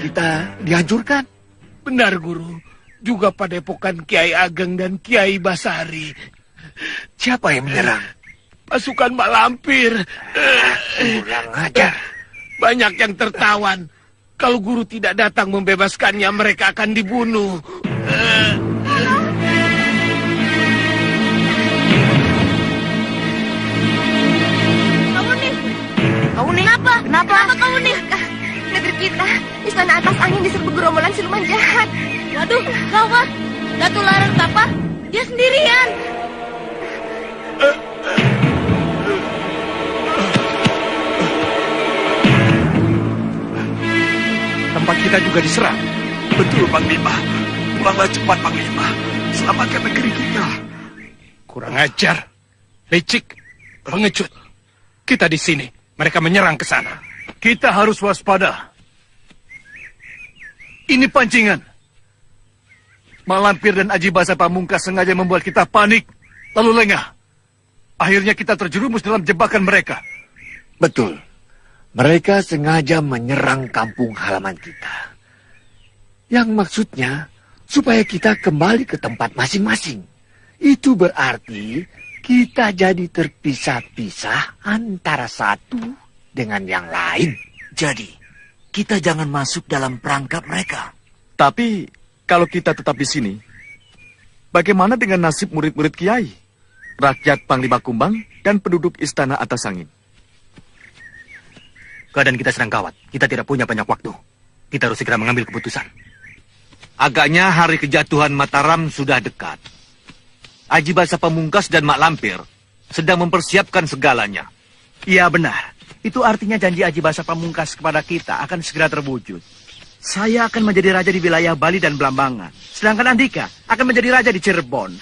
kita dihancurkan. Benar, Guru. Juga padepokan Kiai Ageng dan Kiai Basari. Siapa yang menyerang? Pasukan Mak Lampir. Kurang ajar. Banyak yang tertawan. Kalau Guru tidak datang membebaskannya, mereka akan dibunuh. Kamu nih? Kenapa kamu nih? Negeri kita, istana atas angin diserbu gerombolan siluman jahat. Waduh, gawat. Datu Larang Tapa, dia sendirian. Tempat kita juga diserang. Betul, Panglima. Pulanglah cepat, Panglima. Selamatkan negeri kita. Kurang ajar. Licik. Pengecut. Kita di sini. Mereka menyerang ke sana. Kita harus waspada. Ini pancingan. Mak Lampir dan Aji Basa Pamungkas sengaja membuat kita panik, lalu lengah. Akhirnya kita terjerumus dalam jebakan mereka. Betul. Mereka sengaja menyerang kampung halaman kita. Yang maksudnya, supaya kita kembali ke tempat masing-masing. Itu berarti kita jadi terpisah-pisah antara satu dengan yang lain. Jadi, kita jangan masuk dalam perangkap mereka. Tapi, kalau kita tetap di sini, bagaimana dengan nasib murid-murid Kiai, rakyat Panglima Kumbang, dan penduduk Istana Atas Angin? Keadaan kita sedang gawat. Kita tidak punya banyak waktu. Kita harus segera mengambil keputusan. Agaknya hari kejatuhan Mataram sudah dekat. Aji Basa Pamungkas dan Mak Lampir sedang mempersiapkan segalanya. Iya benar. Itu artinya janji Aji Basa Pamungkas kepada kita akan segera terwujud. Saya akan menjadi raja di wilayah Bali dan Belambangan. Sedangkan Andika akan menjadi raja di Cirebon.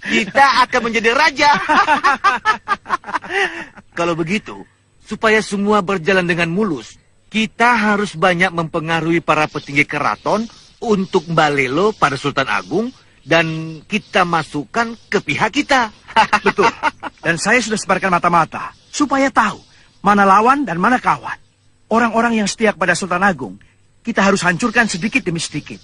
Kita akan menjadi raja. Kalau begitu, supaya semua berjalan dengan mulus, kita harus banyak mempengaruhi para petinggi keraton untuk Mbalelo pada Sultan Agung dan kita masukkan ke pihak kita. Betul. Dan saya sudah sebarkan mata-mata supaya tahu mana lawan dan mana kawan. Orang-orang yang setia kepada Sultan Agung, kita harus hancurkan sedikit demi sedikit.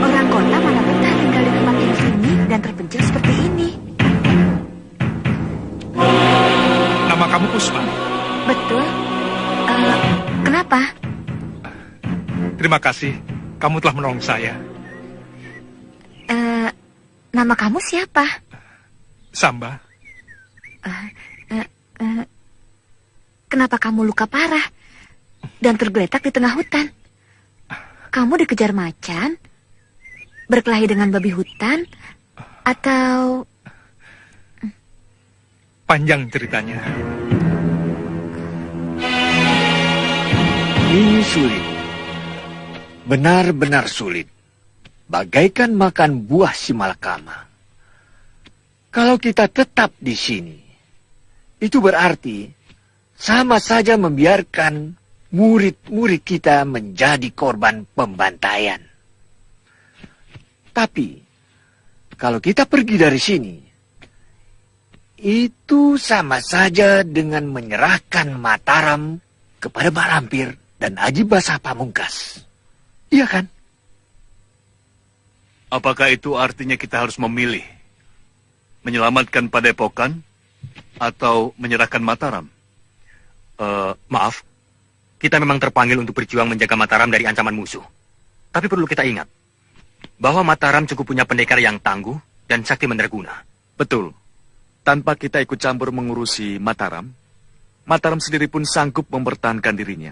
Orang kota mana betah tinggal di tempat yang sunyi dan terpencil seperti ini. Nama kamu Usman? Betul. Kenapa? Terima kasih. Kamu telah menolong saya. Nama kamu siapa? Samba. Kenapa kamu luka parah dan tergeletak di tengah hutan? Kamu dikejar macan, berkelahi dengan babi hutan, atau... Panjang ceritanya. Ini sulit. Benar-benar sulit. Bagaikan makan buah si malakama. Kalau kita tetap di sini, itu berarti sama saja membiarkan murid-murid kita menjadi korban pembantaian. Tapi, kalau kita pergi dari sini, itu sama saja dengan menyerahkan Mataram kepada Mak Lampir dan Aji Basa Pamungkas. Iya kan? Apakah itu artinya kita harus memilih? Menyelamatkan Padepokan atau menyerahkan Mataram? Maaf, kita memang terpanggil untuk berjuang menjaga Mataram dari ancaman musuh. Tapi perlu kita ingat, bahwa Mataram cukup punya pendekar yang tangguh dan sakti mandraguna. Betul. Tanpa kita ikut campur mengurusi Mataram, Mataram sendiri pun sanggup mempertahankan dirinya.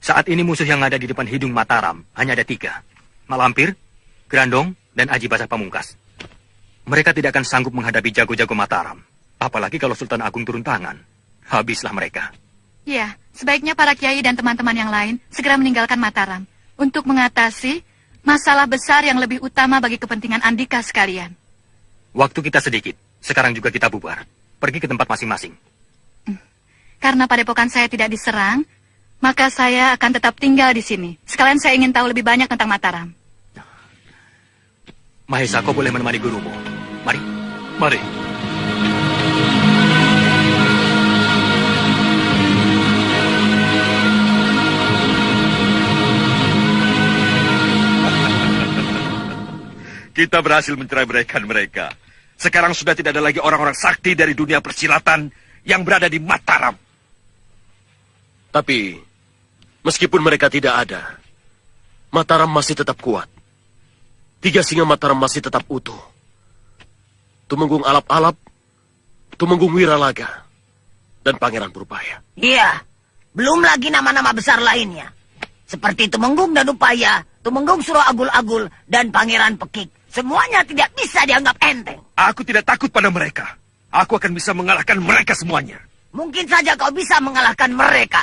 Saat ini musuh yang ada di depan hidung Mataram hanya ada 3. Mak Lampir, Grandong, dan Aji Basa Pamungkas. Mereka tidak akan sanggup menghadapi jago-jago Mataram. Apalagi kalau Sultan Agung turun tangan. Habislah mereka. Ya, sebaiknya para kiai dan teman-teman yang lain segera meninggalkan Mataram untuk mengatasi masalah besar yang lebih utama bagi kepentingan Andika sekalian. Waktu kita sedikit. Sekarang juga kita bubar. Pergi ke tempat masing-masing. Karena padepokan saya tidak diserang, maka saya akan tetap tinggal di sini. Sekalian saya ingin tahu lebih banyak tentang Mataram. Mahesa, kau boleh menemani gurumu. Mari. Mari. Kita berhasil mencerai-beraikan mereka. Sekarang sudah tidak ada lagi orang-orang sakti dari dunia persilatan yang berada di Mataram. Tapi, meskipun mereka tidak ada, Mataram masih tetap kuat. 3 singa Mataram masih tetap utuh. Tumenggung Alap-Alap, Tumenggung Wiralaga, dan Pangeran Purbaya. Iya, belum lagi nama-nama besar lainnya. Seperti Tumenggung Danupaya, Tumenggung Suro Agul-Agul, dan Pangeran Pekik. Semuanya tidak bisa dianggap enteng. Aku tidak takut pada mereka. Aku akan bisa mengalahkan mereka semuanya. Mungkin saja kau bisa mengalahkan mereka.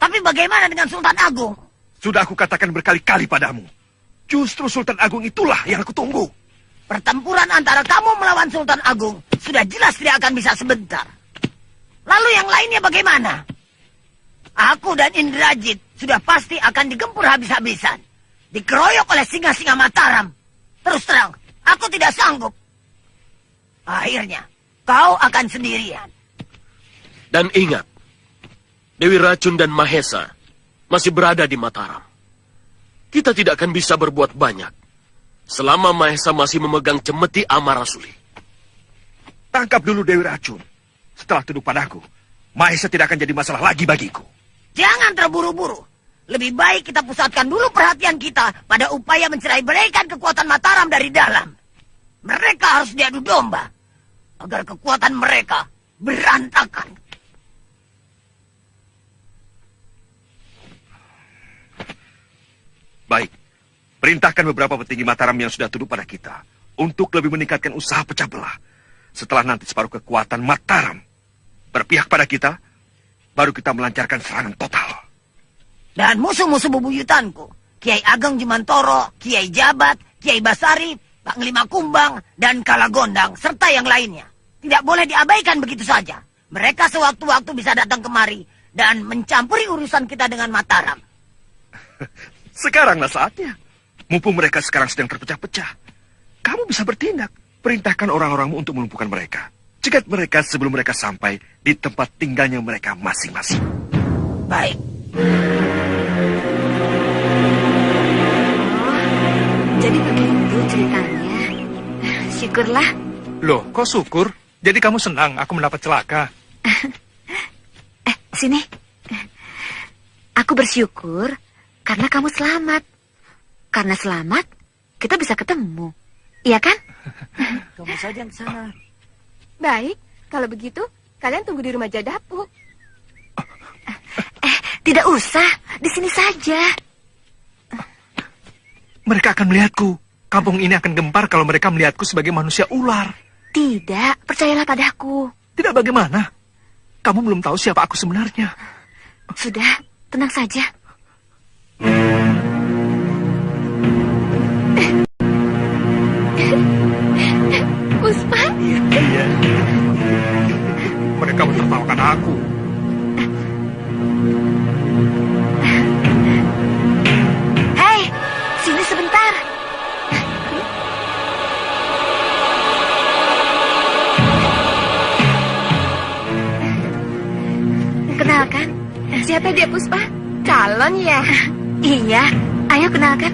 Tapi bagaimana dengan Sultan Agung? Sudah aku katakan berkali-kali padamu. Justru Sultan Agung itulah yang aku tunggu. Pertempuran antara kamu melawan Sultan Agung sudah jelas tidak akan bisa sebentar. Lalu yang lainnya bagaimana? Aku dan Indrajit sudah pasti akan digempur habis-habisan. Dikeroyok oleh singa-singa Mataram. Terus terang, aku tidak sanggup. Akhirnya, kau akan sendirian. Dan ingat, Dewi Racun dan Mahesa masih berada di Mataram. Kita tidak akan bisa berbuat banyak selama Mahesa masih memegang cemeti Amarasuli. Tangkap dulu Dewi Racun. Setelah tunduk padaku, Mahesa tidak akan jadi masalah lagi bagiku. Jangan terburu-buru. Lebih baik kita pusatkan dulu perhatian kita pada upaya mencerai-beraikan kekuatan Mataram dari dalam. Mereka harus diadu domba agar kekuatan mereka berantakan. Baik, perintahkan beberapa petinggi Mataram yang sudah tunduk pada kita untuk lebih meningkatkan usaha pecah belah. Setelah nanti separuh kekuatan Mataram berpihak pada kita, baru kita melancarkan serangan total. Dan musuh-musuh bebuyutanku, Kiai Ageng Jumantoro, Kiai Jabat, Kiai Basari, Panglima Kumbang, dan Kalagondang, serta yang lainnya. Tidak boleh diabaikan begitu saja. Mereka sewaktu-waktu bisa datang kemari dan mencampuri urusan kita dengan Mataram. Sekaranglah saatnya. Mumpung mereka sekarang sedang terpecah-pecah. Kamu bisa bertindak. Perintahkan orang-orangmu untuk melumpuhkan mereka. Cegat mereka sebelum mereka sampai di tempat tinggalnya mereka masing-masing. Baik. Jadi begitu ceritanya. Syukurlah. Loh, kok syukur? Jadi kamu senang aku mendapat celaka? Sini. Aku bersyukur karena kamu selamat. Karena selamat, kita bisa ketemu. Iya kan? Kamu saja yang sana. Baik, kalau begitu kalian tunggu di rumah Jadapu. Tidak usah, di sini saja. Mereka akan melihatku. Kampung ini akan gempar kalau mereka melihatku sebagai manusia ular. Tidak, percayalah padaku. Tidak bagaimana? Kamu belum tahu siapa aku sebenarnya. Sudah, tenang saja. Puspa? Iya. Mereka menertawakan aku. Hei, sini sebentar. Kenalkan, siapa dia Puspa? Calon ya? Iya, ayo kenalkan.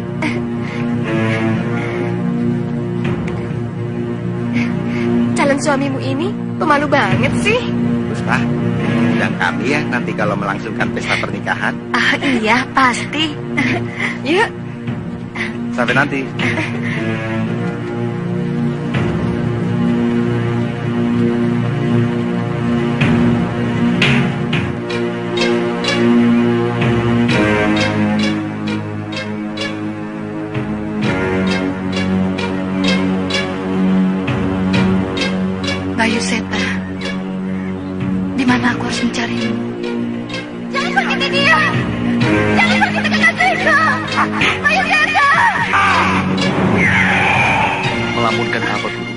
Calon suamimu ini pemalu banget sih. Puspa, undang kami ya nanti kalau melangsungkan pesta pernikahan. Iya, pasti. Yuk. Sampai nanti. Bayu Seta, di mana aku harus mencarimu? Jangan sakiti dia. Jangan sakiti kekasihku. Bayu Seta. Melamunkan apa, Guru?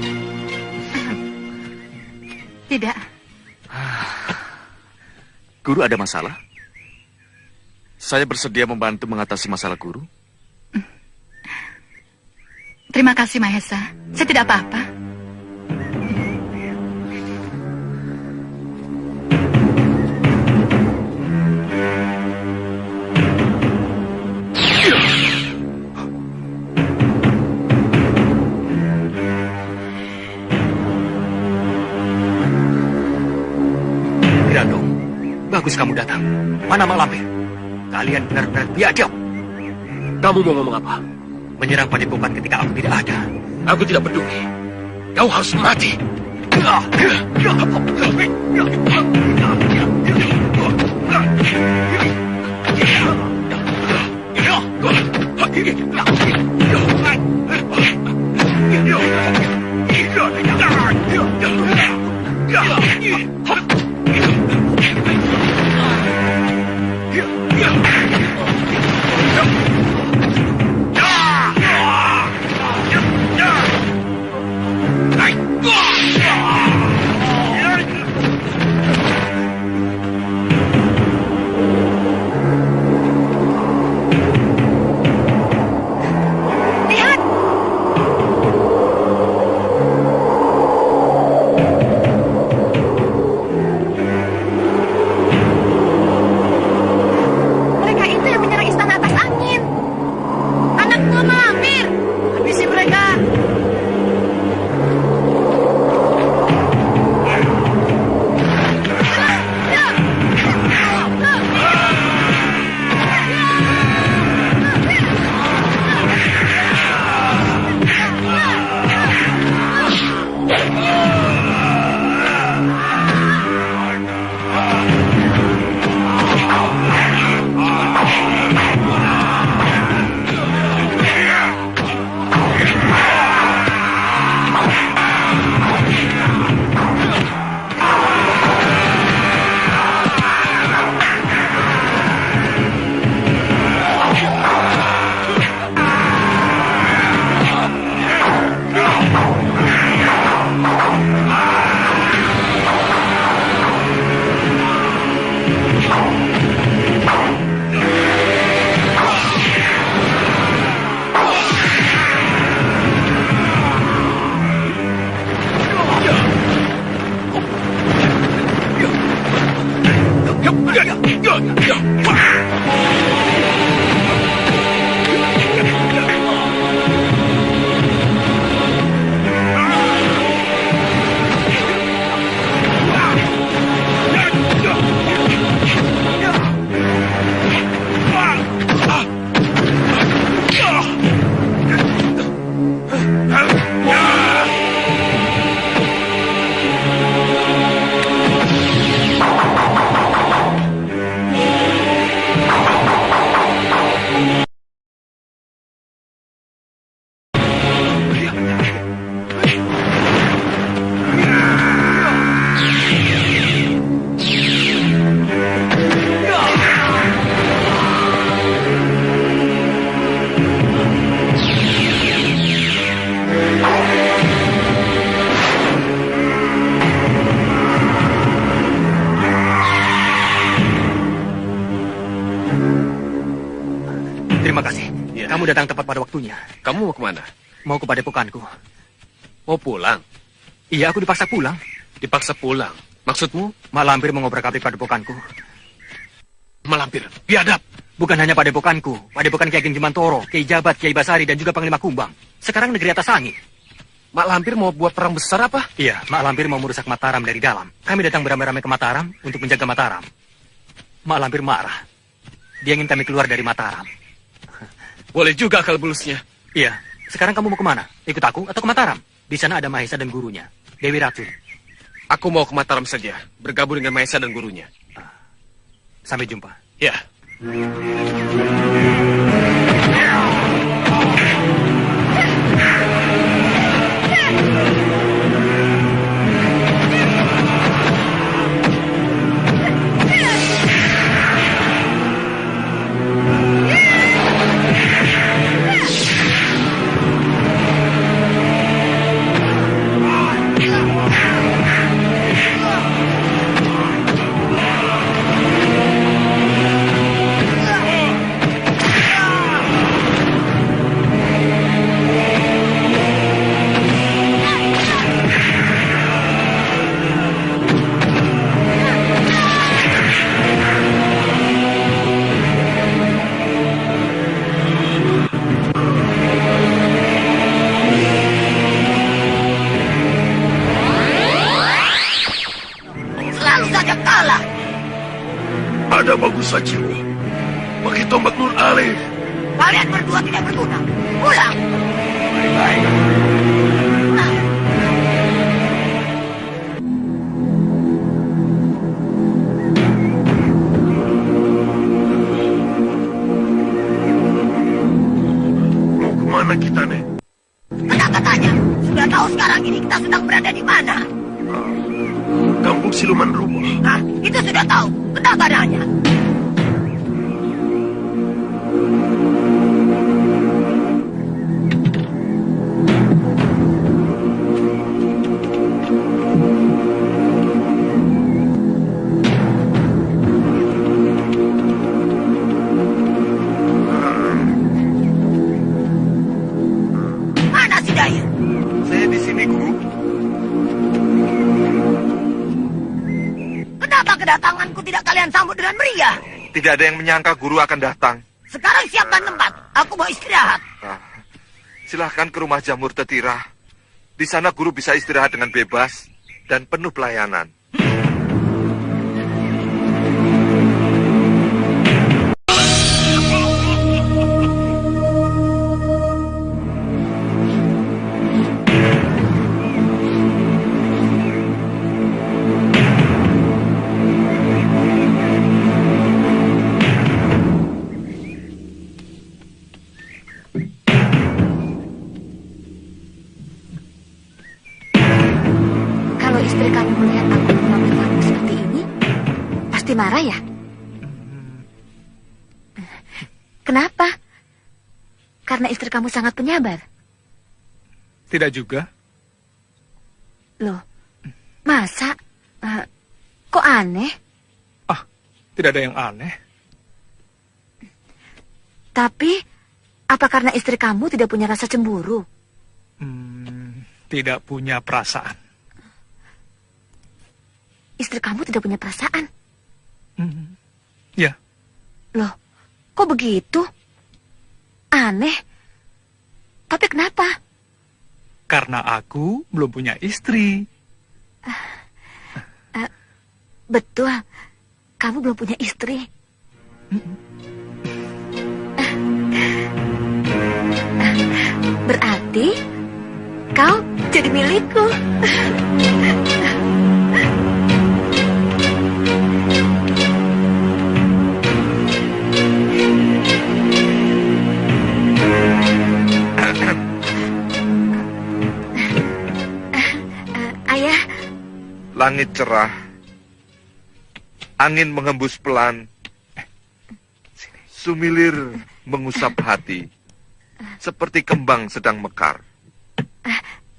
Tidak. Guru ada masalah? Saya bersedia membantu mengatasi masalah Guru. Terima kasih, Mahesa. Saya tidak apa-apa. Bagus kamu datang. Mana Mak Lampir? Kalian benar-benar biadab. Kamu mau ngomong apa? Menyerang padepokan ketika aku tidak ada. Aku tidak peduli. Kau harus mati. Mereka itu yang menyerang istana atas angin. Anak tua mampir. Habisi mereka. Terima kasih. Kamu datang tepat pada waktunya. Kamu mau kemana? Mau ke padepokanku. Mau pulang? Iya, aku dipaksa pulang. Dipaksa pulang? Maksudmu? Mak Lampir mau ngobrak-abrik padepokanku. Malampir, biadab. Bukan hanya padepokanku, padepokan Ki Ageng Jemantoro, Kiai Jabat, Kiai Basari, dan juga Panglima Kumbang. Sekarang negeri atas angin. Mak Lampir mau buat perang besar apa? Iya, Mak Lampir mau merusak Mataram dari dalam. Kami datang beramai-ramai ke Mataram untuk menjaga Mataram. Mak Lampir marah. Dia ingin kami keluar dari Mataram. Boleh juga akal bulusnya. Iya, sekarang kamu mau kemana? Ikut aku atau ke Mataram? Di sana ada Mahesa dan gurunya, Dewi Racun. Aku mau ke Mataram saja, bergabung dengan Mahesa dan gurunya. Sampai jumpa. Ya. Ada bagus saja. Pakai tombak Nur Alif. Kalian berdua tidak berguna. Pulang. Baik-baik. Mau kemana kita, Nek? Kenapa tanya? Sudah tahu sekarang ini kita sedang berada di mana? Kampung Siluman Rubah. Nah, itu sudah tahu. Kenapa nanya? Mana si Dayun? Saya di sini, Guru. Kenapa kedatanganku tidak kalian sambut dengan meriah? Tidak ada yang menyangka Guru akan datang. Sekarang siapkan tempat. Aku mau istirahat. Silahkan ke rumah jamur Tetira. Di sana Guru bisa istirahat dengan bebas dan penuh pelayanan. Kalau istri kamu melihat aku melamar kamu seperti ini, pasti marah ya? Kenapa? Karena istri kamu sangat penyabar. Tidak juga. Loh, masa? Kok aneh? Tidak ada yang aneh. Tapi, apa karena istri kamu tidak punya rasa cemburu? Tidak punya perasaan. Istri kamu tidak punya perasaan? Ya. Loh, kok begitu? Aneh. Tapi kenapa? Karena aku belum punya istri. Betul, kamu belum punya istri. Berarti kau jadi milikku. Ayah, Langit cerah. Angin menghembus pelan. Sumilir mengusap hati. Seperti kembang sedang mekar.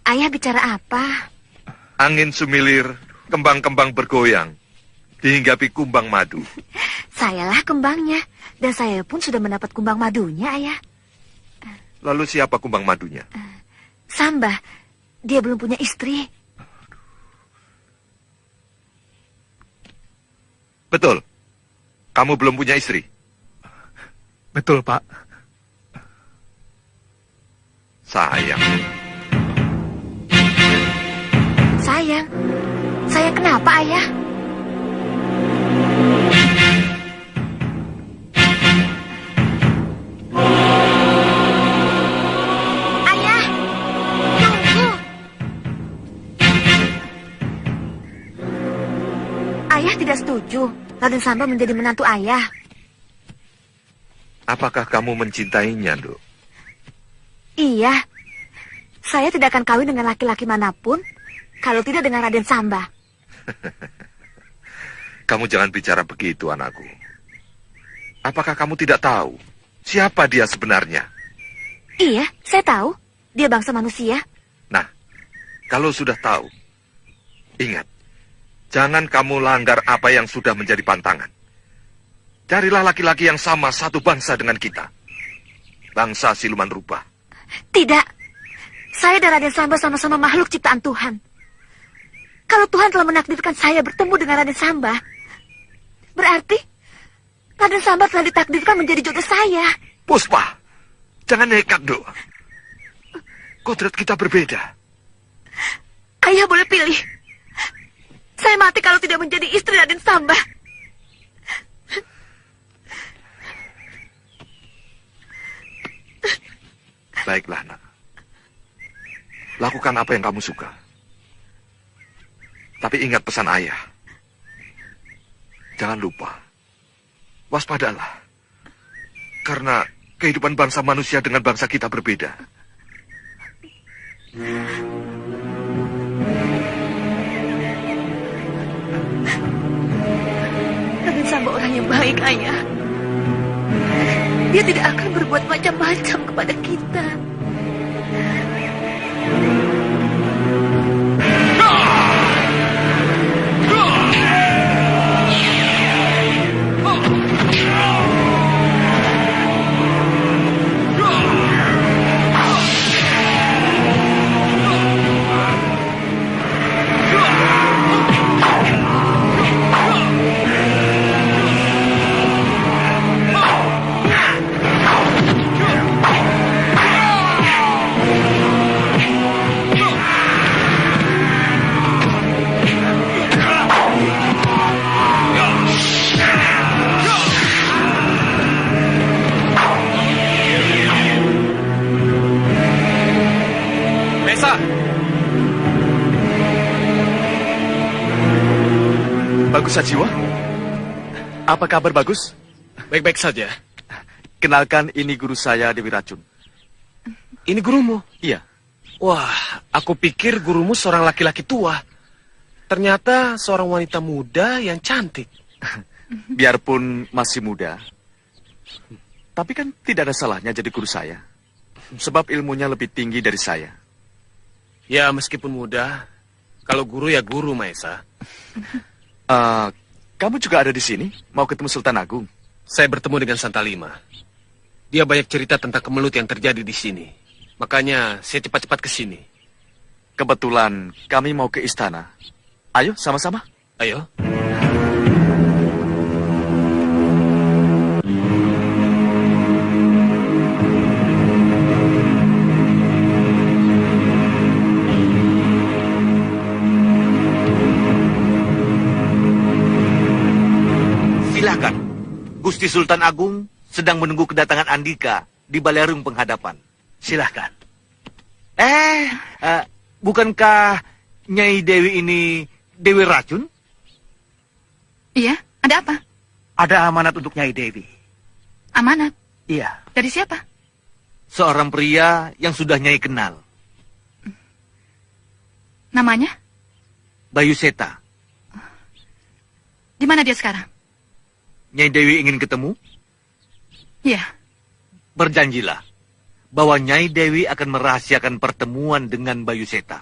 ayah bicara apa? Angin sumilir, kembang-kembang bergoyang. Dihinggapi kumbang madu. Sayalah kembangnya. Dan saya pun sudah mendapat kumbang madunya, ayah. Lalu siapa kumbang madunya? Samba, dia belum punya istri. Betul. Kamu belum punya istri. Betul, Pak. Sayang. Sayang? Sayang kenapa, ayah? Ayah, tunggu. Ayah tidak setuju Raden Samba menjadi menantu ayah. Apakah kamu mencintainya, Dok? Iya. Saya tidak akan kawin dengan laki-laki manapun kalau tidak dengan Raden Samba. Kamu jangan bicara begitu, anakku. Apakah kamu tidak tahu siapa dia sebenarnya? Iya, saya tahu. Dia bangsa manusia. Nah, kalau sudah tahu, ingat, jangan kamu langgar apa yang sudah menjadi pantangan. Carilah laki-laki yang sama satu bangsa dengan kita. Bangsa Siluman Rubah. Tidak. Saya dan Raden Samba sama-sama makhluk ciptaan Tuhan. Kalau Tuhan telah menakdirkan saya bertemu dengan Raden Samba, berarti Raden Samba telah ditakdirkan menjadi jodoh saya. Puspa, jangan nekat, Dok. Kodrat kita berbeda. Ayah boleh pilih. Saya mati kalau tidak menjadi istri Raden Samba. Baiklah, nak. Lakukan apa yang kamu suka. Tapi ingat pesan ayah. Jangan lupa. Waspadalah. Karena kehidupan bangsa manusia dengan bangsa kita berbeda. Raden Samba orang yang baik, Ayah. Dia tidak akan berbuat macam-macam kepada kita. Bagus Sajiwa. Apa kabar Bagus? Baik-baik saja. Kenalkan, ini guru saya, Dewi Racun. Ini gurumu? Iya. Wah, aku pikir gurumu seorang laki-laki tua. Ternyata seorang wanita muda yang cantik. Biarpun masih muda, tapi kan tidak ada salahnya jadi guru saya. Sebab ilmunya lebih tinggi dari saya. Ya, meskipun muda, kalau guru ya guru, Maesa. Kamu juga ada di sini? Mau ketemu Sultan Agung? Saya bertemu dengan Santalima. Dia banyak cerita tentang kemelut yang terjadi di sini. Makanya saya cepat-cepat ke sini. Kebetulan kami mau ke istana. Ayo, sama-sama. Ayo. Silakan. Gusti Sultan Agung sedang menunggu kedatangan Andika di balerung penghadapan. Silahkan. Bukankah Nyai Dewi ini Dewi Racun? Iya, ada apa? Ada amanat untuk Nyai Dewi. Amanat? Iya. Dari siapa? Seorang pria yang sudah Nyai kenal. Namanya? Bayu Seta. Di mana dia sekarang? Nyai Dewi ingin ketemu? Iya. Berjanjilah bahwa Nyai Dewi akan merahasiakan pertemuan dengan Bayu Seta.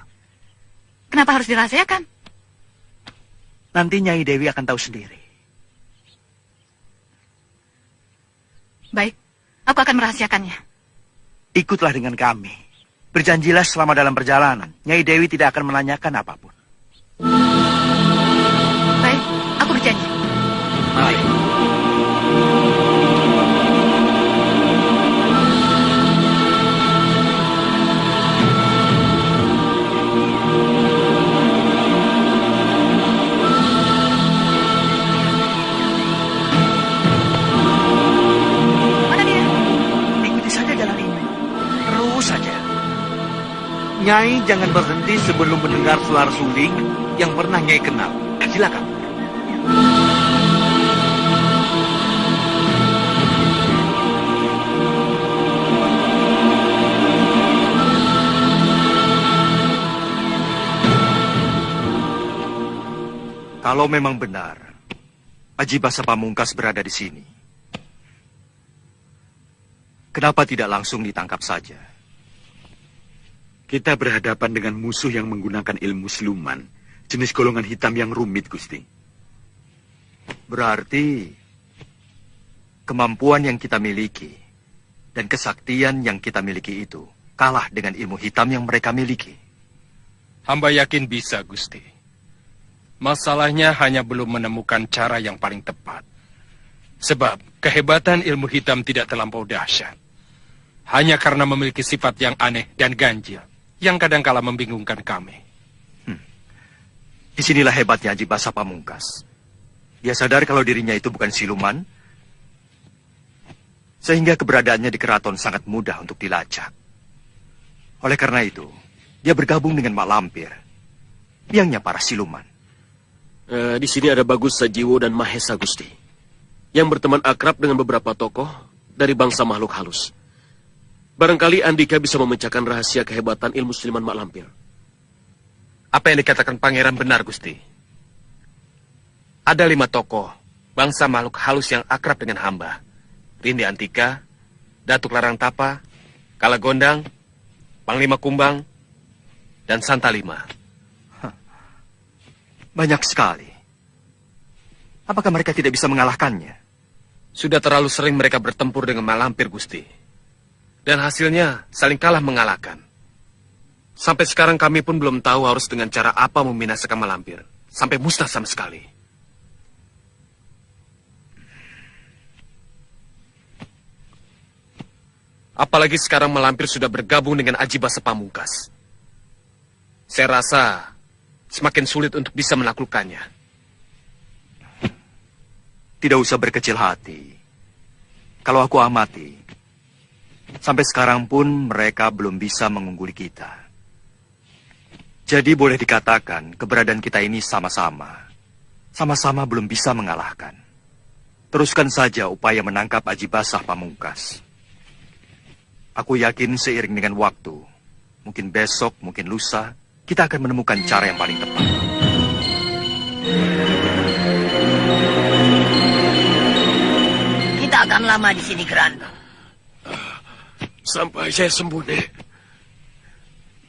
Kenapa harus dirahasiakan? Nanti Nyai Dewi akan tahu sendiri. Baik, aku akan merahasiakannya. Ikutlah dengan kami. Berjanjilah selama dalam perjalanan. Nyai Dewi tidak akan menanyakan apapun. Baik, aku berjanji. Baik. Mana dia? Ikuti saja jalan ini. Terus saja. Nyai jangan berhenti sebelum mendengar suara suling yang pernah Nyai kenal. Silakan. Kalau memang benar, Aji Basa Pamungkas berada di sini, kenapa tidak langsung ditangkap saja? Kita berhadapan dengan musuh yang menggunakan ilmu siluman, jenis golongan hitam yang rumit, Gusti. Berarti kemampuan yang kita miliki dan kesaktian yang kita miliki itu kalah dengan ilmu hitam yang mereka miliki. Hamba yakin bisa, Gusti. Masalahnya hanya belum menemukan cara yang paling tepat. Sebab kehebatan ilmu hitam tidak terlampau dahsyat. Hanya karena memiliki sifat yang aneh dan ganjil, yang kadangkala membingungkan kami. Disinilah hebatnya Aji Basa Pamungkas. Dia sadar kalau dirinya itu bukan siluman, sehingga keberadaannya di keraton sangat mudah untuk dilacak. Oleh karena itu, dia bergabung dengan Mak Lampir, biangnya para siluman. Di sini ada Bagus Sajiwo dan Mahesa Gusti, yang berteman akrab dengan beberapa tokoh dari bangsa makhluk halus. Barangkali Andika bisa memecahkan rahasia kehebatan ilmu siluman Mak Lampir. Apa yang dikatakan pangeran benar, Gusti. Ada 5 tokoh bangsa makhluk halus yang akrab dengan hamba. Rindi Antika, Datuk Larang Tapa, Kalagondang, Panglima Kumbang, dan Santa Lima. Banyak sekali. Apakah mereka tidak bisa mengalahkannya? Sudah terlalu sering mereka bertempur dengan Mak Lampir, Gusti. Dan hasilnya saling kalah mengalahkan. Sampai sekarang kami pun belum tahu harus dengan cara apa membinasakan Mak Lampir. Sampai musnah sama sekali. Apalagi sekarang Mak Lampir sudah bergabung dengan Aji Basa Pamungkas. Saya rasa semakin sulit untuk bisa menaklukkannya. Tidak usah berkecil hati. Kalau aku amati, sampai sekarang pun mereka belum bisa mengungguli kita. Jadi boleh dikatakan keberadaan kita ini sama-sama. Sama-sama belum bisa mengalahkan. Teruskan saja upaya menangkap Aji Basa Pamungkas. Aku yakin seiring dengan waktu, mungkin besok, mungkin lusa, kita akan menemukan cara yang paling tepat. Kita akan lama di sini, Grandong. Sampai saya sembuh, Nek.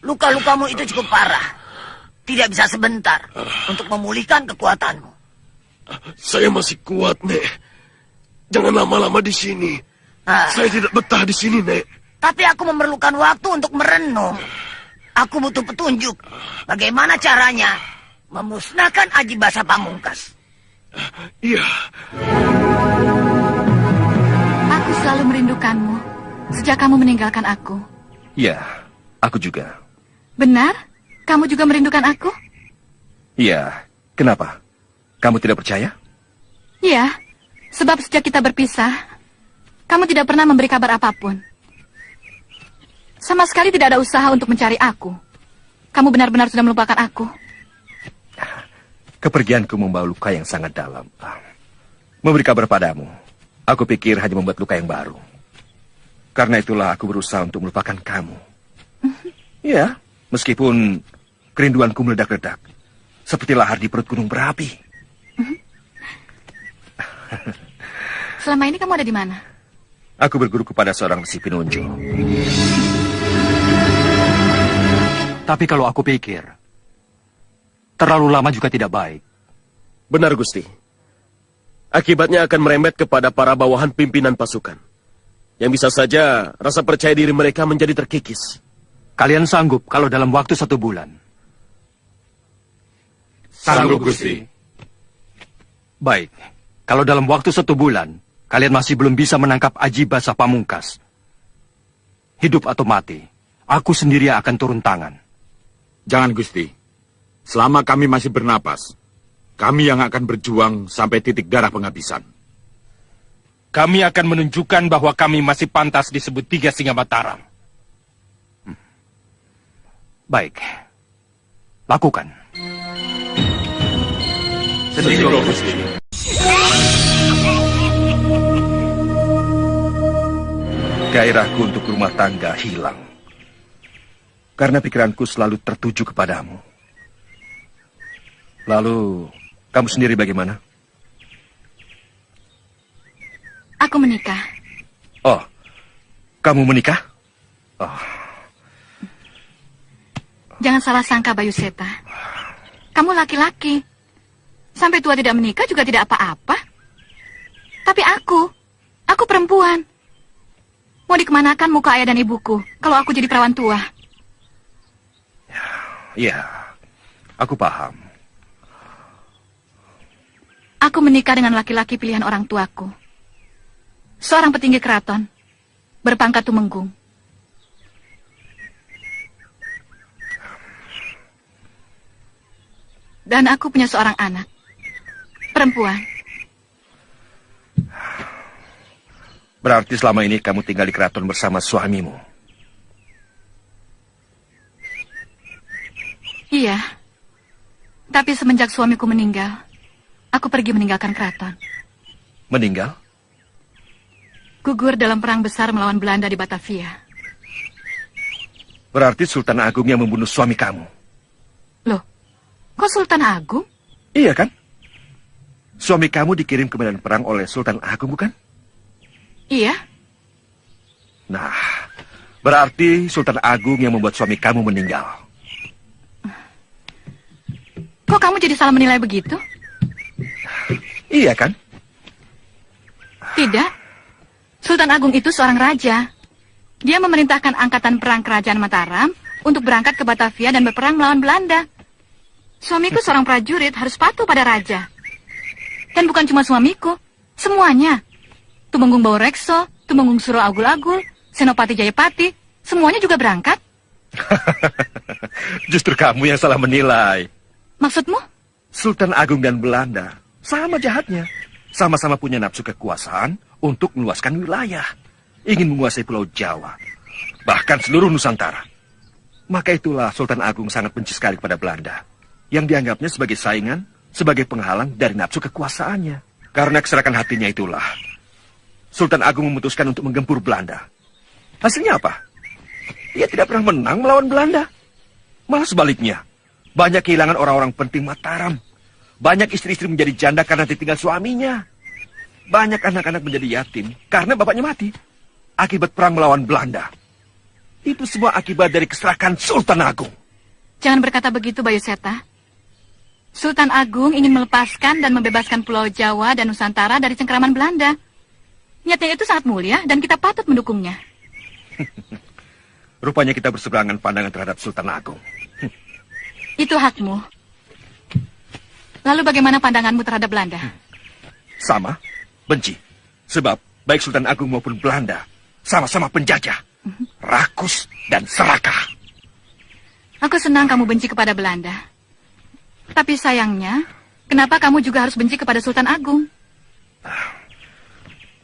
Luka-lukamu itu cukup parah. Tidak bisa sebentar untuk memulihkan kekuatanmu. Saya masih kuat, Nek. Jangan lama-lama di sini. Saya tidak betah di sini, Nek. Tapi aku memerlukan waktu untuk merenung. Aku butuh petunjuk. Bagaimana caranya memusnahkan Aji Basa Pamungkas? Iya. Aku selalu merindukanmu sejak kamu meninggalkan aku. Ya, aku juga. Benar? Kamu juga merindukan aku? Iya, kenapa? Kamu tidak percaya? Iya, sebab sejak kita berpisah, kamu tidak pernah memberi kabar apapun. Sama sekali tidak ada usaha untuk mencari aku. Kamu benar-benar sudah melupakan aku. Kepergianku membawa luka yang sangat dalam. Memberi kabar padamu, aku pikir hanya membuat luka yang baru. Karena itulah aku berusaha untuk melupakan kamu. Ya, meskipun kerinduanku meledak-ledak. Seperti lahar di perut gunung berapi. Selama ini kamu ada di mana? Aku berguru kepada seorang si penunjuk. Tapi kalau aku pikir, terlalu lama juga tidak baik. Benar, Gusti. Akibatnya akan merembet kepada para bawahan pimpinan pasukan. Yang bisa saja rasa percaya diri mereka menjadi terkikis. Kalian sanggup kalau dalam waktu 1 bulan? Sanggup, Gusti. Baik. Kalau dalam waktu 1 bulan, kalian masih belum bisa menangkap Aji Basa Pamungkas. Hidup atau mati, aku sendiri akan turun tangan. Jangan, Gusti. Selama kami masih bernapas, kami yang akan berjuang sampai titik darah penghabisan. Kami akan menunjukkan bahwa kami masih pantas disebut 3 Singa Mataram. Baik. Lakukan. Sendiko, Gusti. Gairahku untuk rumah tangga hilang. Karena pikiranku selalu tertuju kepadamu. Lalu, kamu sendiri bagaimana? Aku menikah. Oh, kamu menikah? Oh. Jangan salah sangka, Bayu Seta. Kamu laki-laki. Sampai tua tidak menikah juga tidak apa-apa. Tapi aku perempuan. Mau dikemanakan muka ayah dan ibuku kalau aku jadi perawan tua? Ya, aku paham. Aku menikah dengan laki-laki pilihan orang tuaku. Seorang petinggi keraton, berpangkat tumenggung. Dan aku punya seorang anak, perempuan. Berarti selama ini kamu tinggal di keraton bersama suamimu? Iya. Tapi semenjak suamiku meninggal, aku pergi meninggalkan keraton. Meninggal? Gugur dalam perang besar melawan Belanda di Batavia. Berarti Sultan Agung yang membunuh suami kamu. Loh, kok Sultan Agung? Iya kan? Suami kamu dikirim ke medan perang oleh Sultan Agung, bukan? Iya. Nah, berarti Sultan Agung yang membuat suami kamu meninggal. Kok kamu jadi salah menilai begitu? Iya kan? Tidak. Sultan Agung itu seorang raja. Dia memerintahkan angkatan perang kerajaan Mataram untuk berangkat ke Batavia dan berperang melawan Belanda. Suamiku seorang prajurit harus patuh pada raja. Dan bukan cuma suamiku, semuanya. Tumenggung Baurekso, Tumenggung Suro Agul-Agul, Senopati Jayapati, semuanya juga berangkat. Justru kamu yang salah menilai. Maksudmu? Sultan Agung dan Belanda sama jahatnya. Sama-sama punya nafsu kekuasaan untuk meluaskan wilayah. Ingin menguasai Pulau Jawa. Bahkan seluruh Nusantara. Maka itulah Sultan Agung sangat benci sekali kepada Belanda. Yang dianggapnya sebagai saingan, sebagai penghalang dari nafsu kekuasaannya. Karena keserakan hatinya itulah, Sultan Agung memutuskan untuk menggempur Belanda. Hasilnya apa? Ia tidak pernah menang melawan Belanda. Malah sebaliknya, banyak kehilangan orang-orang penting Mataram. Banyak istri-istri menjadi janda karena ditinggal suaminya. Banyak anak-anak menjadi yatim karena bapaknya mati. Akibat perang melawan Belanda. Itu semua akibat dari keserakan Sultan Agung. Jangan berkata begitu, Bayu Seta. Sultan Agung ingin melepaskan dan membebaskan Pulau Jawa dan Nusantara dari cengkeraman Belanda. Niatnya itu sangat mulia dan kita patut mendukungnya. Rupanya kita berseberangan pandangan terhadap Sultan Agung. Itu hakmu. Lalu bagaimana pandanganmu terhadap Belanda? Sama, benci. Sebab baik Sultan Agung maupun Belanda sama-sama penjajah, rakus dan serakah. Aku senang kamu benci kepada Belanda. Tapi sayangnya, kenapa kamu juga harus benci kepada Sultan Agung?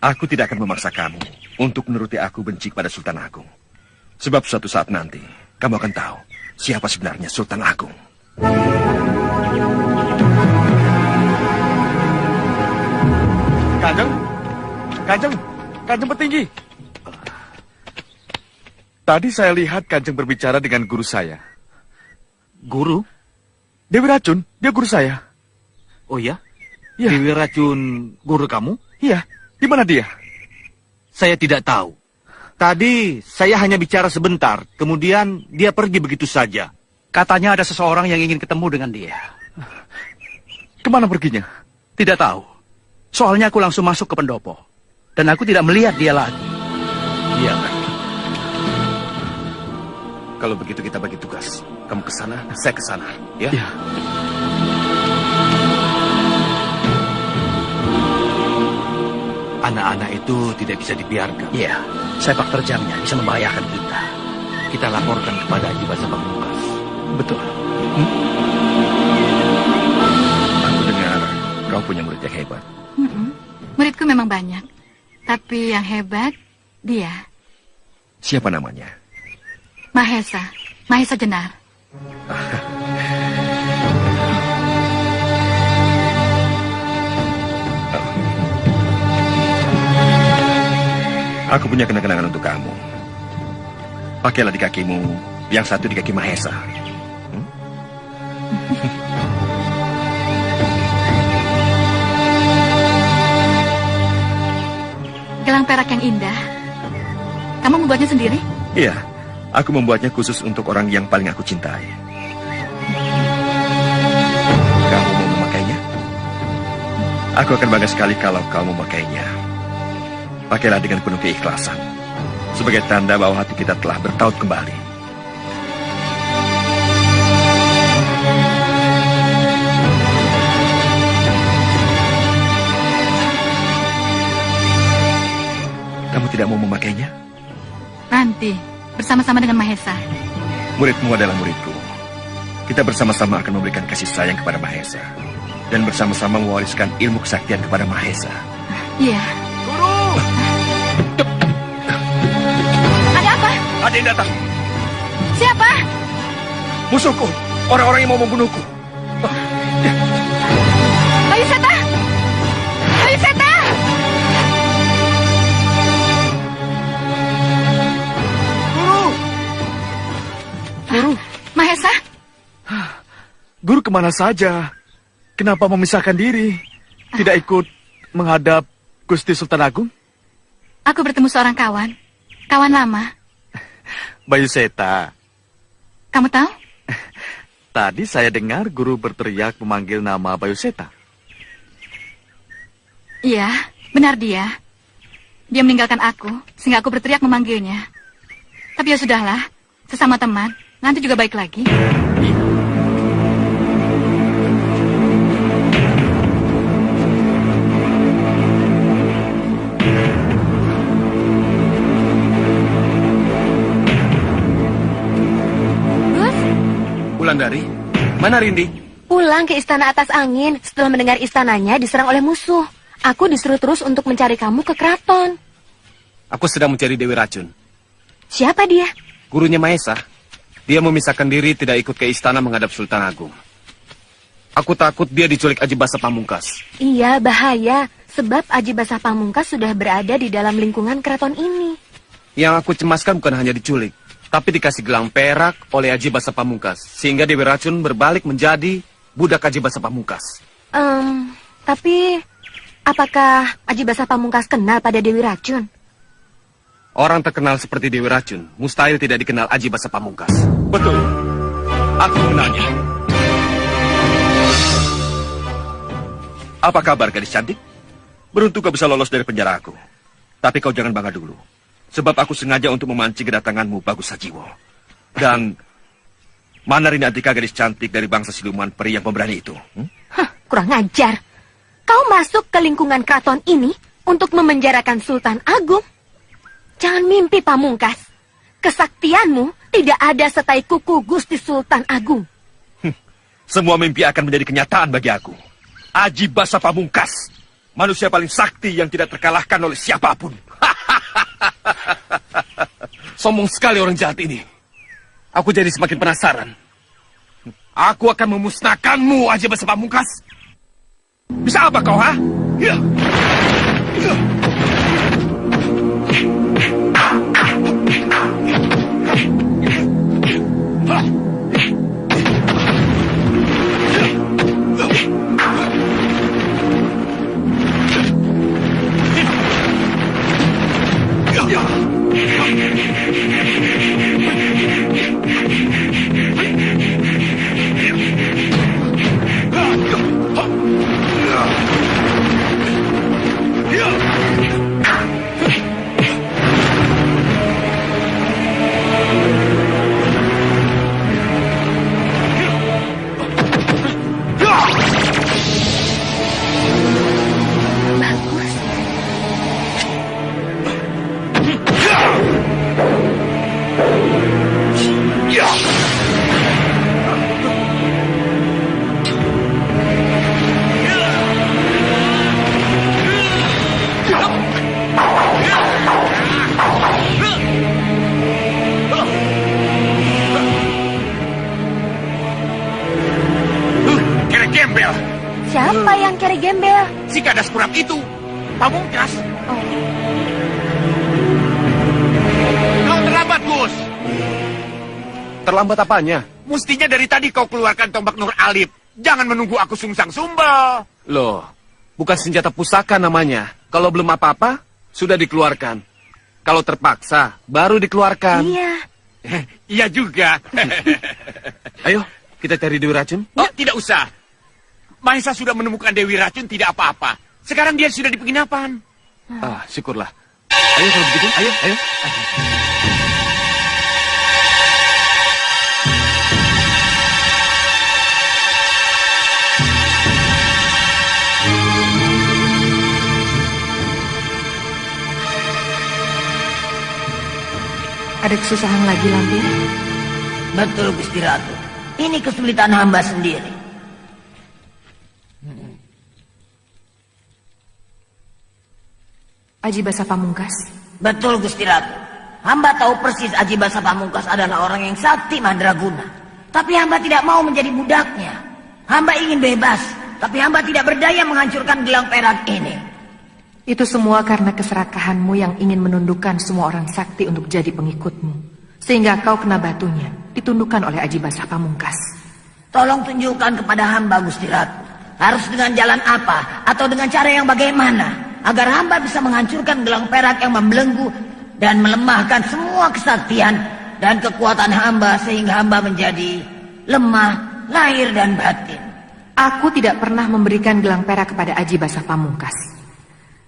Aku tidak akan memaksa kamu untuk menuruti aku benci kepada Sultan Agung. Sebab suatu saat nanti, kamu akan tahu siapa sebenarnya Sultan Agung. Kanjeng Petinggi. Tadi saya lihat Kanjeng berbicara dengan guru saya. Guru? Dewi Racun, dia guru saya. Oh ya? Ya. Dewi Racun guru kamu? Iya, di mana dia? Saya tidak tahu. Tadi saya hanya bicara sebentar, kemudian dia pergi begitu saja. Katanya ada seseorang yang ingin ketemu dengan dia. Kemana perginya? Tidak tahu. Soalnya aku langsung masuk ke pendopo. Dan aku tidak melihat dia lagi. Iya, kan? Kalau begitu kita bagi tugas. Kamu ke sana, saya ke sana, ya? Iya. Anak-anak itu tidak bisa dibiarkan. Iya, sepak terjangnya bisa membahayakan kita. Kita laporkan kepada Haji Basa Pamungkas. Betul. Aku dengar kau punya murid yang hebat. Muridku memang banyak. Tapi yang hebat, dia. Siapa namanya? Mahesa. Mahesa Jenar. Aku punya kenang-kenangan untuk kamu. Pakailah di kakimu, yang satu di kaki Mahesa. Gelang perak yang indah. Kamu membuatnya sendiri? Iya, aku membuatnya khusus untuk orang yang paling aku cintai. Kamu mau memakainya? Aku akan bangga sekali kalau kau memakainya. Pakailah dengan penuh keikhlasan. Sebagai tanda bahwa hati kita telah bertaut kembali. Kamu tidak mau memakainya? Nanti, bersama-sama dengan Mahesa. Muridmu adalah muridku. Kita bersama-sama akan memberikan kasih sayang kepada Mahesa. Dan bersama-sama mewariskan ilmu kesaktian kepada Mahesa. Iya. Ada apa? Ada yang datang. Siapa? Musuhku. orang-orang yang mau membunuhku. Bayu Seta! Bayu Seta! Guru, Mahesa, guru kemana saja? Kenapa memisahkan diri? Tidak ikut menghadap Gusti Sultan Agung? aku bertemu seorang kawan. Kawan lama. Bayu Seta, Kamu tahu? tadi saya dengar guru berteriak memanggil nama Bayu Seta. Iya, benar dia. Dia meninggalkan aku, sehingga aku berteriak memanggilnya. Tapi ya sudahlah, sesama teman, nanti juga baik lagi. Gus, Wulandari, mana Rindi? pulang ke istana atas angin setelah mendengar istananya diserang oleh musuh. Aku disuruh terus untuk mencari kamu ke keraton. Aku sedang mencari Dewi Racun. Siapa dia? Gurunya Mahesa. Dia memisahkan diri tidak ikut ke istana menghadap Sultan Agung. Aku takut dia diculik Aji Basa Pamungkas. Iya, bahaya. Sebab Aji Basa Pamungkas sudah berada di dalam lingkungan keraton ini. Yang aku cemaskan bukan hanya diculik, tapi dikasih gelang perak oleh Aji Basa Pamungkas. Sehingga Dewi Racun berbalik menjadi budak Aji Basa Pamungkas. Tapi apakah Aji Basa Pamungkas kenal pada Dewi Racun? Orang terkenal seperti Dewi Racun, mustahil tidak dikenal Aji Basa Pamungkas. Betul. Aku mengenalnya. Apa kabar, gadis cantik? Beruntung kau bisa lolos dari penjara aku. Tapi kau jangan bangga dulu. Sebab aku sengaja untuk memancing kedatanganmu, Bagus Sajiwo. Dan mana Rini Antika, gadis cantik dari bangsa siluman peri yang pemberani itu? Hah, kurang ajar. Kau masuk ke lingkungan keraton ini untuk memenjarakan Sultan Agung. Jangan mimpi, Pamungkas. Kesaktianmu tidak ada setai kuku Gusti Sultan Agung. Semua mimpi akan menjadi kenyataan bagi aku. Aji Basa Pamungkas, manusia paling sakti yang tidak terkalahkan oleh siapapun. Sombong sekali orang jahat ini. Aku jadi semakin penasaran. Aku akan memusnahkanmu, Aji Basa Pamungkas. Bisa apa kau, ha? Ya. Ya. Siapa yang kere gembel? Si gadas kurap itu, Pamungkas. Oh. Kau terlambat, Gus. Terlambat apanya? Mestinya dari tadi kau keluarkan tombak Nur Alif. Jangan menunggu aku sungsang sumbel. Loh, bukan senjata pusaka namanya. Kalau belum apa-apa, sudah dikeluarkan. Kalau terpaksa, baru dikeluarkan. Iya. Iya juga. Ayo, kita cari Dewi Racun. Oh, tidak usah. Mahesa sudah menemukan Dewi Racun, tidak apa-apa. Sekarang dia sudah di penginapan. Ah, syukurlah. Ayo kalau begitu, ayo, ayo. Ada kesusahan lagi, Lampir? Betul, Gusti Ratu. Ini kesulitan hamba sendiri. Aji Basa Pamungkas. Betul, Gusti Ratu. Hamba tahu persis Aji Basa Pamungkas adalah orang yang sakti mandraguna. Tapi hamba tidak mau menjadi budaknya. Hamba ingin bebas, tapi hamba tidak berdaya menghancurkan gelang perak ini. Itu semua karena keserakahanmu yang ingin menundukkan semua orang sakti untuk jadi pengikutmu. Sehingga kau kena batunya, ditundukkan oleh Aji Basah Pamungkas. Tolong tunjukkan kepada hamba, Gusti Ratu. Harus dengan jalan apa, atau dengan cara yang bagaimana, agar hamba bisa menghancurkan gelang perak yang membelenggu dan melemahkan semua kesaktian dan kekuatan hamba sehingga hamba menjadi lemah, lahir dan batin. Aku tidak pernah memberikan gelang perak kepada Aji Basah Pamungkas.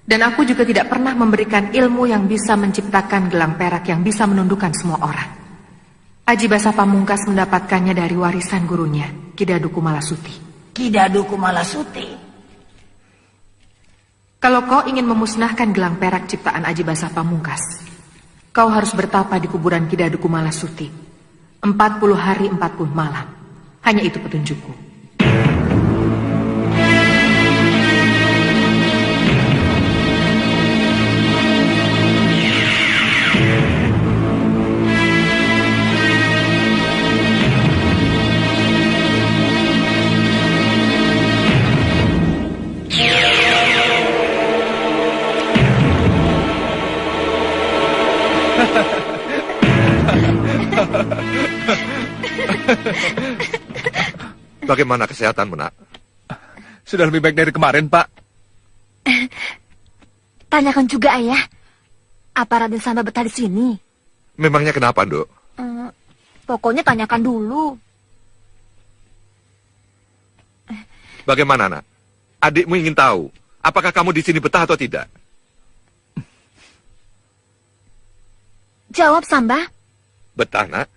Dan aku juga tidak pernah memberikan ilmu yang bisa menciptakan gelang perak yang bisa menundukkan semua orang. Aji Basah Pamungkas mendapatkannya dari warisan gurunya, Ki Dadu Kumalasuti. Ki Dadu Kumalasuti? Kalau kau ingin memusnahkan gelang perak ciptaan Aji Basah Pamungkas, kau harus bertapa di kuburan Ki Dadu Kumalasuti 40 hari 40 malam. Hanya itu petunjukku. Bagaimana kesehatanmu, Nak? Sudah lebih baik dari kemarin, Pak. Tanyakan juga, Ayah. Apa Raden Samba betah di sini? Memangnya kenapa, Nduk? Pokoknya tanyakan dulu. Bagaimana, Nak? Adikmu ingin tahu, apakah kamu di sini betah atau tidak? Jawab, Samba. Betah, Nak?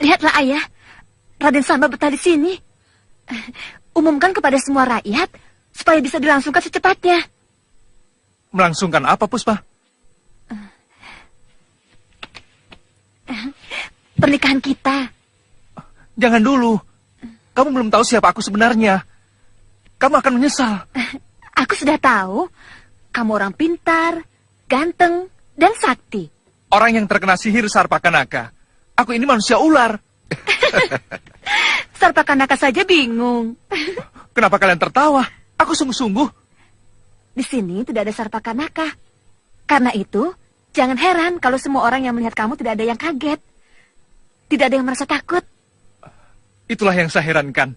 Lihatlah, Ayah. Raden Samba betah di sini. Umumkan kepada semua rakyat supaya bisa dilangsungkan secepatnya. Melangsungkan apa, Puspa? Pernikahan kita. Jangan dulu. Kamu belum tahu siapa aku sebenarnya. Kamu akan menyesal. Aku sudah tahu. Kamu orang pintar, ganteng, dan sakti. Orang yang terkena sihir Sarpakanaka. Aku ini manusia ular. Sarpakanaka saja bingung. Kenapa kalian tertawa? Aku sungguh-sungguh. Di sini tidak ada Sarpakanaka. Karena itu, jangan heran kalau semua orang yang melihat kamu tidak ada yang kaget. Tidak ada yang merasa takut. Itulah yang saya herankan.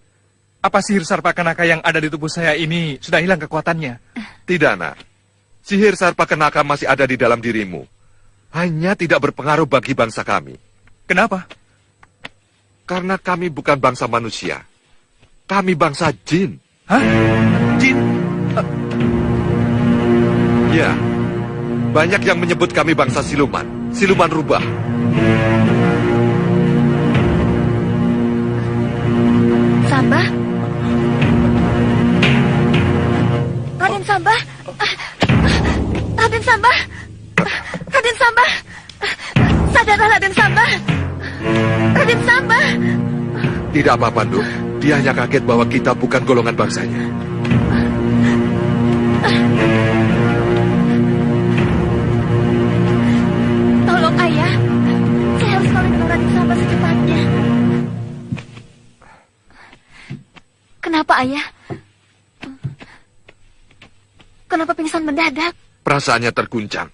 Apa sihir Sarpakanaka yang ada di tubuh saya ini sudah hilang kekuatannya? Tidak, Nak. Sihir Sarpakanaka masih ada di dalam dirimu. Hanya tidak berpengaruh bagi bangsa kami. Kenapa? Karena kami bukan bangsa manusia. Kami bangsa jin. Hah? Jin? Ya. Banyak yang menyebut kami bangsa siluman. Siluman rubah. Samba? Raden Samba? Raden Samba? Raden Samba? Sadarlah, Raden Samba. Raden Samba. Tidak apa-apa, Nduk. Dia hanya kaget bahwa kita bukan golongan bangsanya. Tolong, Ayah. Saya harus kawin dengan Raden Samba secepatnya. Kenapa, Ayah? Kenapa pingsan mendadak? Perasaannya terguncang.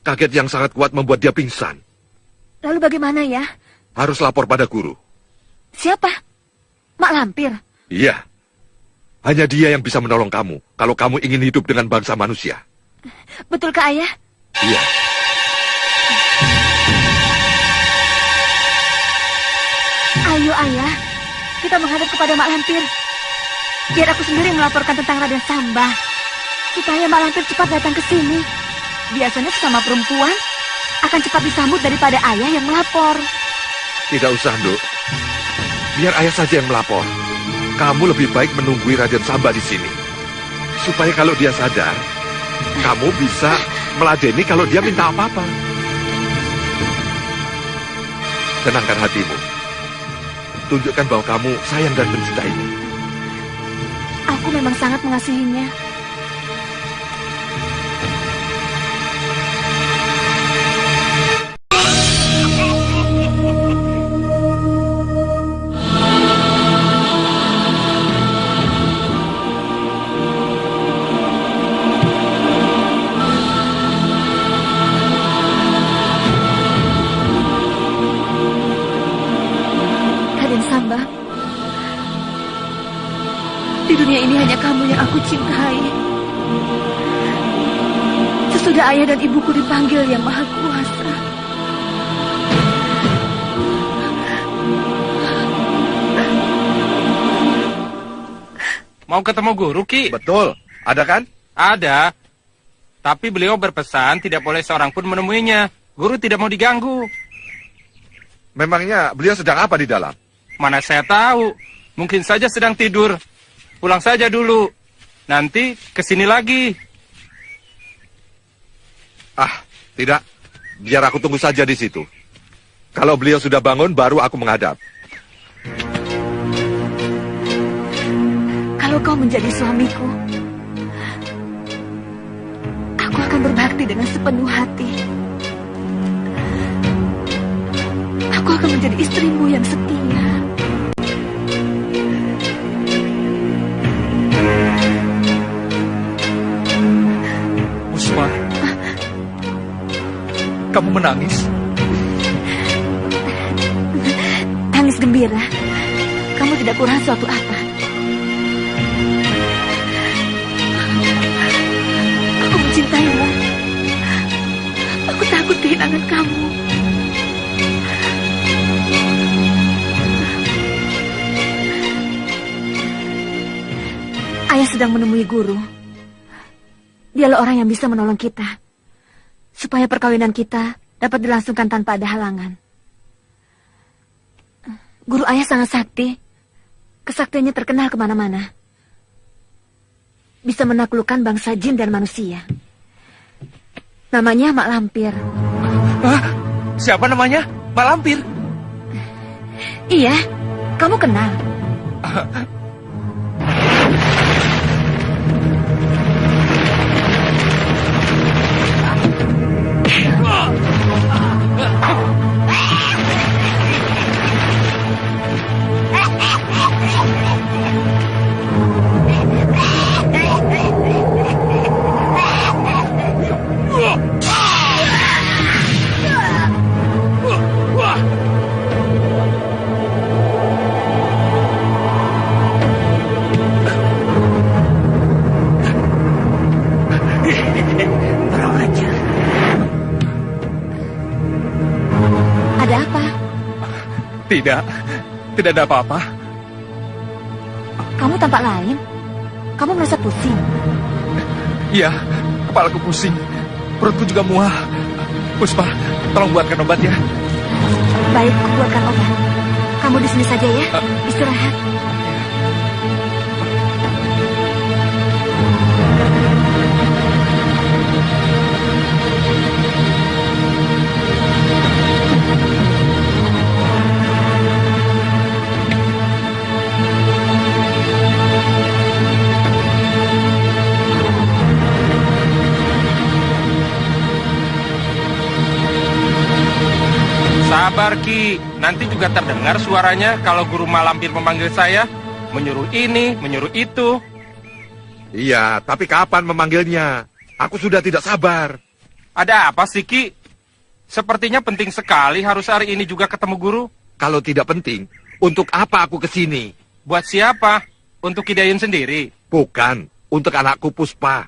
Kaget yang sangat kuat membuat dia pingsan. Lalu bagaimana, ya? Harus lapor pada guru. Siapa? Mak Lampir? Iya. Hanya dia yang bisa menolong kamu kalau kamu ingin hidup dengan bangsa manusia. Betulkah, Ayah? Iya. Ayo, Ayah. Kita menghadap kepada Mak Lampir. Biar aku sendiri melaporkan tentang Raden Samba. Supaya Mak Lampir cepat datang ke sini. Biasanya sesama perempuan akan cepat disambut daripada ayah yang melapor. Tidak usah, Nduk. Biar ayah saja yang melapor. Kamu lebih baik menunggui Raden Samba di sini. Supaya kalau dia sadar, kamu bisa meladeni kalau dia minta apa-apa. Tenangkan hatimu. Tunjukkan bahwa kamu sayang dan mencintainya. Aku memang sangat mengasihinya. Samba. Di dunia ini hanya kamu yang aku cintai. Sesudah ayah dan ibuku dipanggil yang Maha Kuasa. Mau ketemu guru, Ki? Betul. Ada kan? Ada. Tapi beliau berpesan tidak boleh seorang pun menemuinya. Guru tidak mau diganggu. Memangnya beliau sedang apa di dalam? Mana saya tahu. Mungkin saja sedang tidur. Pulang saja dulu. Nanti kesini lagi. Ah, tidak. Biar aku tunggu saja di situ. Kalau beliau sudah bangun, baru aku menghadap. Kalau kau menjadi suamiku, aku akan berbakti dengan sepenuh hati. Aku akan menjadi istrimu yang setia. Puspa, kamu menangis? Tangis gembira. Kamu tidak kurang suatu apa. Aku mencintaimu. Aku takut kehilangan kamu. Ayah sedang menemui guru. Dialah orang yang bisa menolong kita. Supaya perkawinan kita dapat dilangsungkan tanpa ada halangan. Guru ayah sangat sakti. Kesaktiannya terkenal kemana-mana. Bisa menaklukkan bangsa jin dan manusia. Namanya Mak Lampir. Hah? Siapa namanya? Mak Lampir? Iya, kamu kenal. Tidak ada apa-apa. Kamu tampak lain. Kamu merasa pusing. Iya, kepalaku pusing. Perutku juga mual. Puspa, tolong buatkan obat ya. Baik, aku buatkan obat. Kamu di sini saja ya. Istirahat. Sabar, Ki. Nanti juga terdengar suaranya kalau guru Mak Lampir memanggil saya. Menyuruh ini, menyuruh itu. Iya, tapi kapan memanggilnya? Aku sudah tidak sabar. Ada apa sih, Ki? Sepertinya penting sekali harus hari ini juga ketemu guru. Kalau tidak penting, untuk apa aku ke sini? Buat siapa? Untuk Ki Dayun sendiri? Bukan, untuk anakku Puspa.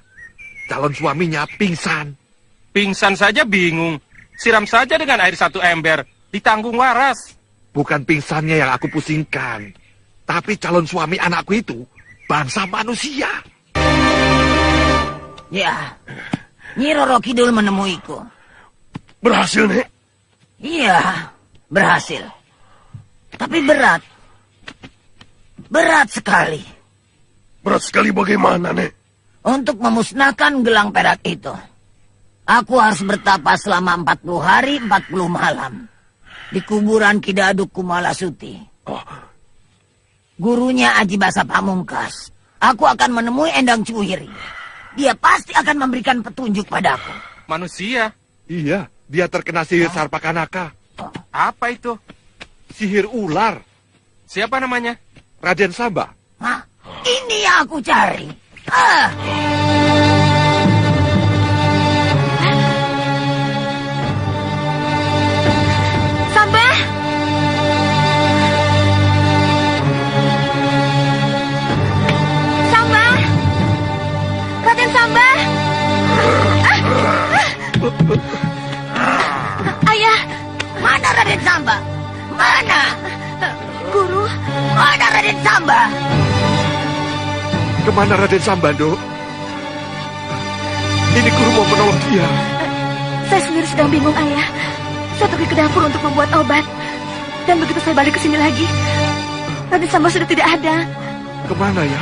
Calon suaminya pingsan. Pingsan saja bingung. Siram saja dengan air 1 ember. Ditanggung waras. Bukan pingsannya yang aku pusingkan. Tapi calon suami anakku itu bangsa manusia. Ya, Nyi Roro Kidul menemuiku. Berhasil, Nek? Iya, berhasil. Tapi berat. Berat sekali. Berat sekali bagaimana, Nek? Untuk memusnahkan gelang perak itu, aku harus bertapa selama 40 hari 40 malam. Di kuburan Kidaduk Kumalasuti. Gurunya Aji Basa Pamungkas. Aku akan menemui Endang Cuwiri. Dia pasti akan memberikan petunjuk padaku. Manusia? Iya, dia terkena sihir Sarpakanaka. Apa itu? Sihir ular. Siapa namanya? Raden Samba. Hah? Ini yang aku cari. Samba! Raden Samba. Kemana Raden Sambando? Ini guru mau menolong dia. Saya sendiri sedang bingung, Ayah. Saya pergi ke dapur untuk membuat obat. Dan begitu saya balik ke sini lagi, Raden Samba sudah tidak ada. Kemana ya?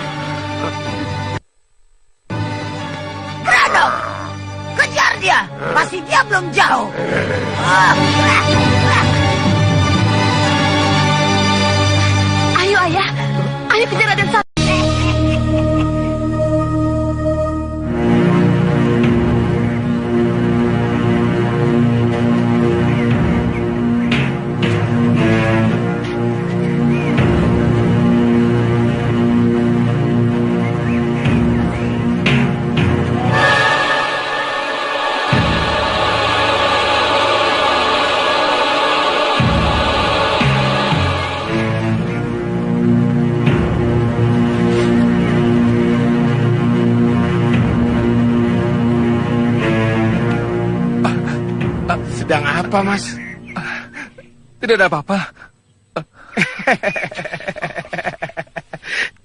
Grandong, kejar dia. Pasti dia belum jauh. Ayo, Ayah. Ayo kejar Raden Samba. Sedang apa, Mas? Tidak ada apa-apa.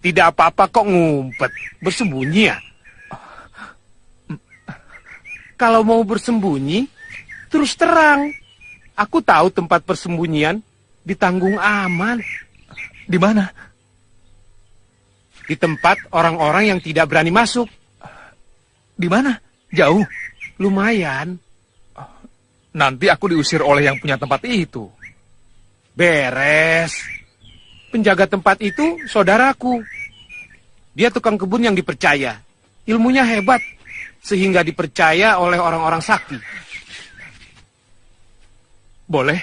Tidak apa-apa kok ngumpet. Bersembunyi ya? Kalau mau bersembunyi, terus terang. Aku tahu tempat persembunyian di Tanggung Aman. Di mana? Di tempat orang-orang yang tidak berani masuk. Di mana? Jauh? Lumayan. Nanti aku diusir oleh yang punya tempat itu. Beres. Penjaga tempat itu saudaraku. Dia tukang kebun yang dipercaya. Ilmunya hebat, sehingga dipercaya oleh orang-orang sakti. Boleh?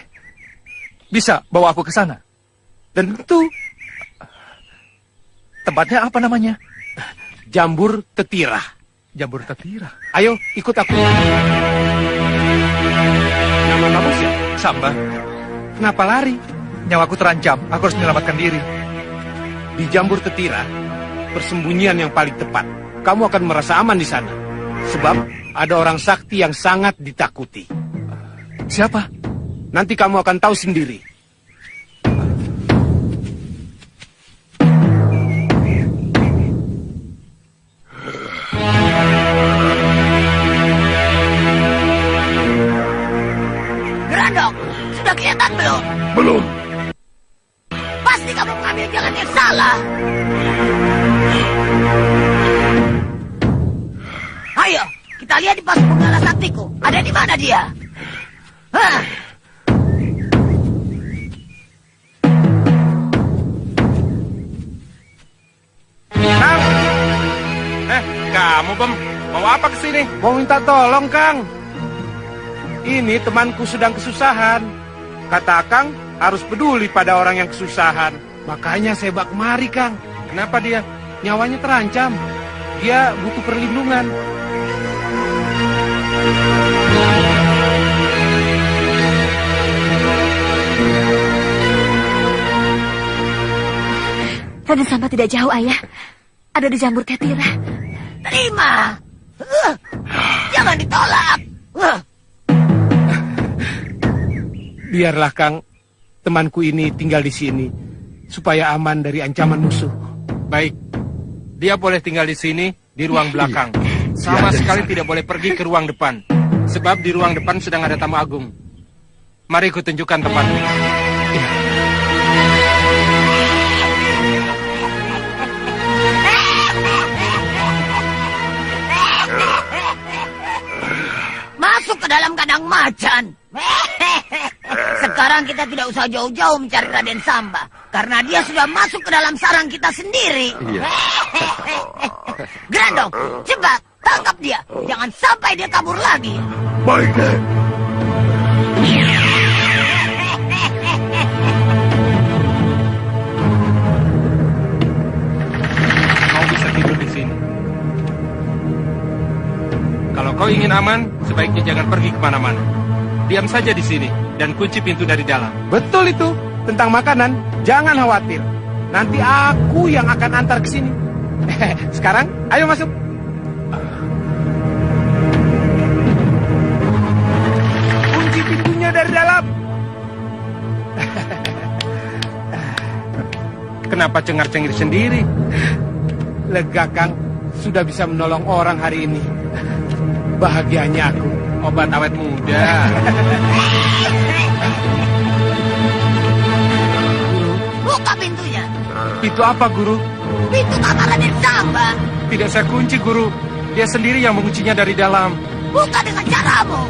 Bisa bawa aku ke sana? Tentu. Tempatnya apa namanya? Jambur Tetirah. Jambur Tetirah. Ayo, ikut aku. Nama kamu siapa? Samba. Kenapa lari? Nyawaku terancam. Aku harus menyelamatkan diri. Di Jambur Tetirah, persembunyian yang paling tepat. Kamu akan merasa aman di sana. Sebab ada orang sakti yang sangat ditakuti. Siapa? Nanti kamu akan tahu sendiri. Grandong, sudah kelihatan belum? Belum. Pasti kamu mengambil jalan yang salah. Ayo, kita lihat di pos penggala saktiku. Ada di mana dia? Hah? Kang! Kamu, Bem, mau apa ke sini? Mau minta tolong, Kang. Ini temanku sedang kesusahan. Kata Kang, harus peduli pada orang yang kesusahan. Makanya saya bak kemari, Kang. Kenapa dia? Nyawanya terancam. Dia butuh perlindungan. Raden Samba tidak jauh, Ayah. Ada di Jambur Tetirah. Terima. Jangan ditolak. Biarlah, Kang, temanku ini tinggal di sini supaya aman dari ancaman musuh. Baik. Dia boleh tinggal di sini, di ruang belakang. Sama sekali tidak boleh pergi ke ruang depan. Sebab di ruang depan sedang ada tamu agung. Mari ku tunjukkan tempatnya. Masuk ke dalam kandang macan. Sekarang kita tidak usah jauh-jauh mencari Raden Samba. Karena dia sudah masuk ke dalam sarang kita sendiri. Grandong, cepat tangkap dia. Jangan sampai dia kabur lagi. Baik, Nek. Kau bisa tidur di sini. Kalau kau ingin aman, sebaiknya jangan pergi kemana-mana. Diam saja di sini dan kunci pintu dari dalam. Betul itu. Tentang makanan, jangan khawatir. Nanti aku yang akan antar ke sini. Sekarang, ayo masuk. Kunci pintunya dari dalam. kenapa cengar-cengir sendiri? Lega, Kang. Sudah bisa menolong orang hari ini. Bahagianya aku. Obat awet muda. Buka pintunya. Itu apa, Guru? Pintu kamar Raden Samba. Tidak saya kunci, Guru. Dia sendiri yang menguncinya dari dalam. Buka dengan caramu.